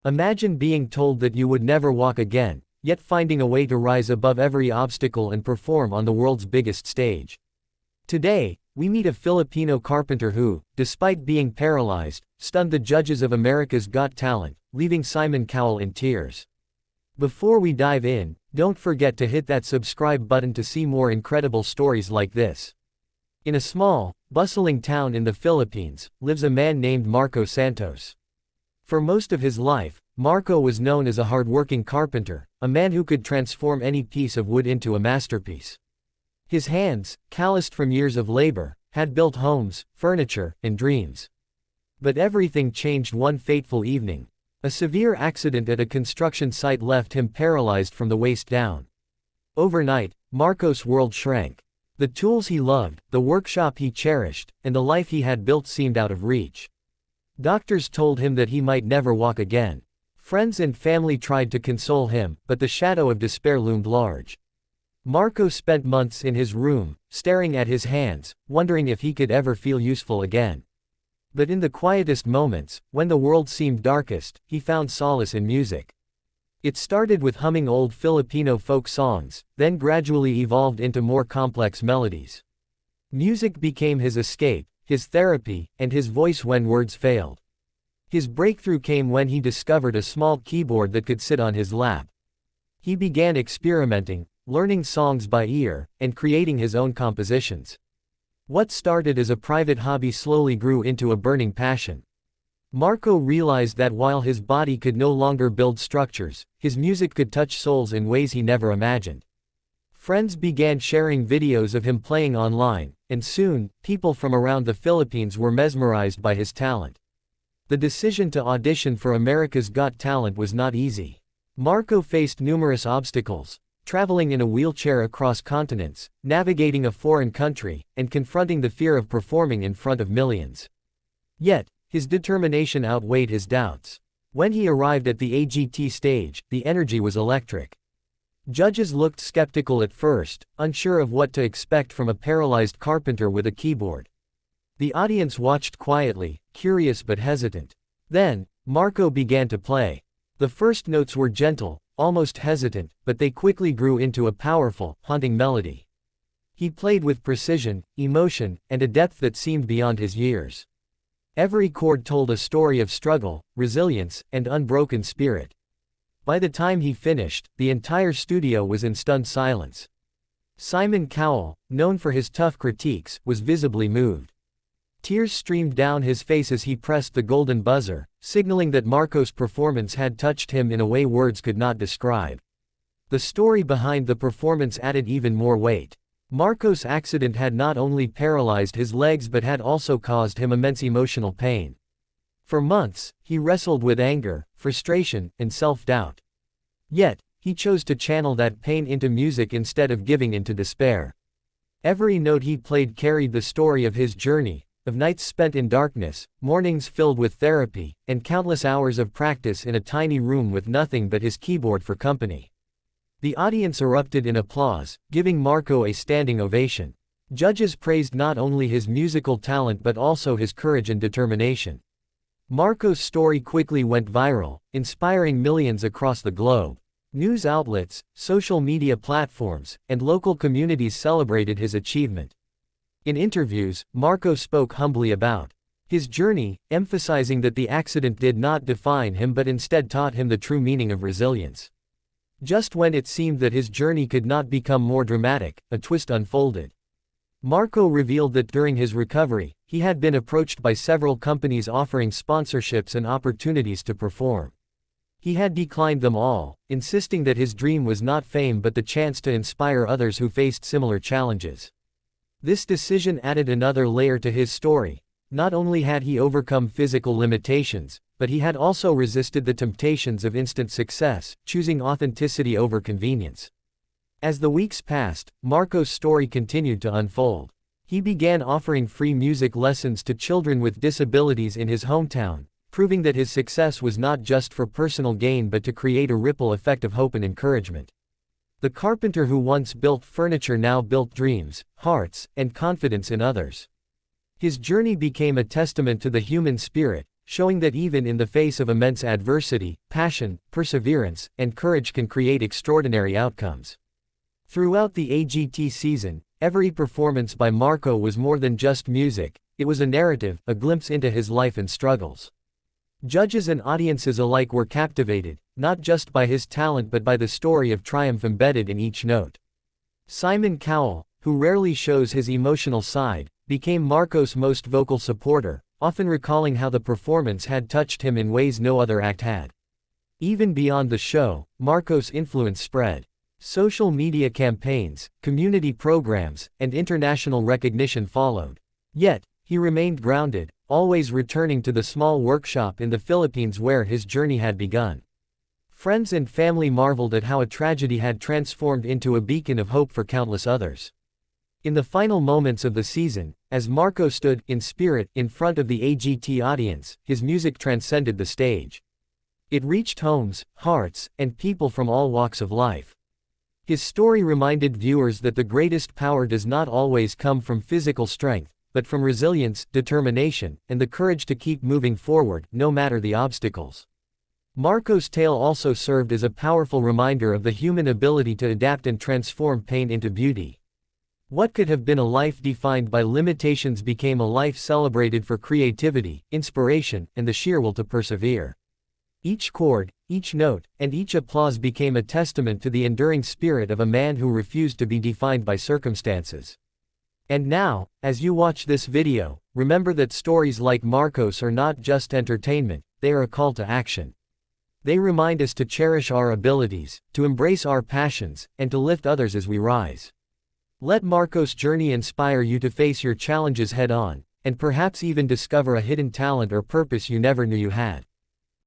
Imagine being told that you would never walk again, yet finding a way to rise above every obstacle and perform on the world's biggest stage. Today, we meet a Filipino carpenter who, despite being paralyzed, stunned the judges of America's Got Talent, leaving Simon Cowell in tears. Before we dive in, don't forget to hit that subscribe button to see more incredible stories like this. In a small, bustling town in the Philippines, lives a man named Marco Santos. For most of his life, Marco was known as a hardworking carpenter, a man who could transform any piece of wood into a masterpiece. His hands, calloused from years of labor, had built homes, furniture, and dreams. But everything changed one fateful evening. A severe accident at a construction site left him paralyzed from the waist down. Overnight, Marco's world shrank. The tools he loved, the workshop he cherished, and the life he had built seemed out of reach. Doctors told him that he might never walk again. Friends and family tried to console him, but the shadow of despair loomed large. Marco spent months in his room, staring at his hands, wondering if he could ever feel useful again. But in the quietest moments, when the world seemed darkest, he found solace in music. It started with humming old Filipino folk songs, then gradually evolved into more complex melodies. Music became his escape, his therapy, and his voice when words failed. His breakthrough came when he discovered a small keyboard that could sit on his lap. He began experimenting, learning songs by ear, and creating his own compositions. What started as a private hobby slowly grew into a burning passion. Marco realized that while his body could no longer build structures, his music could touch souls in ways he never imagined. Friends began sharing videos of him playing online, and soon, people from around the Philippines were mesmerized by his talent. The decision to audition for America's Got Talent was not easy. Marco faced numerous obstacles, traveling in a wheelchair across continents, navigating a foreign country, and confronting the fear of performing in front of millions. Yet, his determination outweighed his doubts. When he arrived at the AGT stage, the energy was electric. Judges looked skeptical at first, unsure of what to expect from a paralyzed carpenter with a keyboard. The audience watched quietly, curious but hesitant. Then, Marco began to play. The first notes were gentle, almost hesitant, but they quickly grew into a powerful, haunting melody. He played with precision, emotion, and a depth that seemed beyond his years. Every chord told a story of struggle, resilience, and unbroken spirit. By the time he finished, the entire studio was in stunned silence. Simon Cowell, known for his tough critiques, was visibly moved. Tears streamed down his face as he pressed the golden buzzer, signaling that Marco's performance had touched him in a way words could not describe. The story behind the performance added even more weight. Marco's accident had not only paralyzed his legs but had also caused him immense emotional pain. For months, he wrestled with anger, frustration, and self-doubt. Yet, he chose to channel that pain into music instead of giving in to despair. Every note he played carried the story of his journey, of nights spent in darkness, mornings filled with therapy, and countless hours of practice in a tiny room with nothing but his keyboard for company. The audience erupted in applause, giving Marco a standing ovation. Judges praised not only his musical talent but also his courage and determination. Marco's story quickly went viral, inspiring millions across the globe. News outlets, social media platforms, and local communities celebrated his achievement. In interviews, Marco spoke humbly about his journey, emphasizing that the accident did not define him but instead taught him the true meaning of resilience. Just when it seemed that his journey could not become more dramatic, a twist unfolded. Marco revealed that during his recovery, he had been approached by several companies offering sponsorships and opportunities to perform. He had declined them all, insisting that his dream was not fame but the chance to inspire others who faced similar challenges. This decision added another layer to his story. Not only had he overcome physical limitations, but he had also resisted the temptations of instant success, choosing authenticity over convenience. As the weeks passed, Marco's story continued to unfold. He began offering free music lessons to children with disabilities in his hometown, proving that his success was not just for personal gain but to create a ripple effect of hope and encouragement. The carpenter who once built furniture now built dreams, hearts, and confidence in others. His journey became a testament to the human spirit, showing that even in the face of immense adversity, passion, perseverance, and courage can create extraordinary outcomes. Throughout the AGT season, every performance by Marco was more than just music, it was a narrative, a glimpse into his life and struggles. Judges and audiences alike were captivated, not just by his talent but by the story of triumph embedded in each note. Simon Cowell, who rarely shows his emotional side, became Marco's most vocal supporter, often recalling how the performance had touched him in ways no other act had. Even beyond the show, Marco's influence spread. Social media campaigns, community programs, and international recognition followed. Yet, he remained grounded, always returning to the small workshop in the Philippines where his journey had begun. Friends and family marveled at how a tragedy had transformed into a beacon of hope for countless others. In the final moments of the season, as Marco stood, in spirit, in front of the AGT audience, his music transcended the stage. It reached homes, hearts, and people from all walks of life. His story reminded viewers that the greatest power does not always come from physical strength, but from resilience, determination, and the courage to keep moving forward, no matter the obstacles. Marco's tale also served as a powerful reminder of the human ability to adapt and transform pain into beauty. What could have been a life defined by limitations became a life celebrated for creativity, inspiration, and the sheer will to persevere. Each chord, each note, and each applause became a testament to the enduring spirit of a man who refused to be defined by circumstances. And now, as you watch this video, remember that stories like Marco's are not just entertainment, they are a call to action. They remind us to cherish our abilities, to embrace our passions, and to lift others as we rise. Let Marco's journey inspire you to face your challenges head-on, and perhaps even discover a hidden talent or purpose you never knew you had.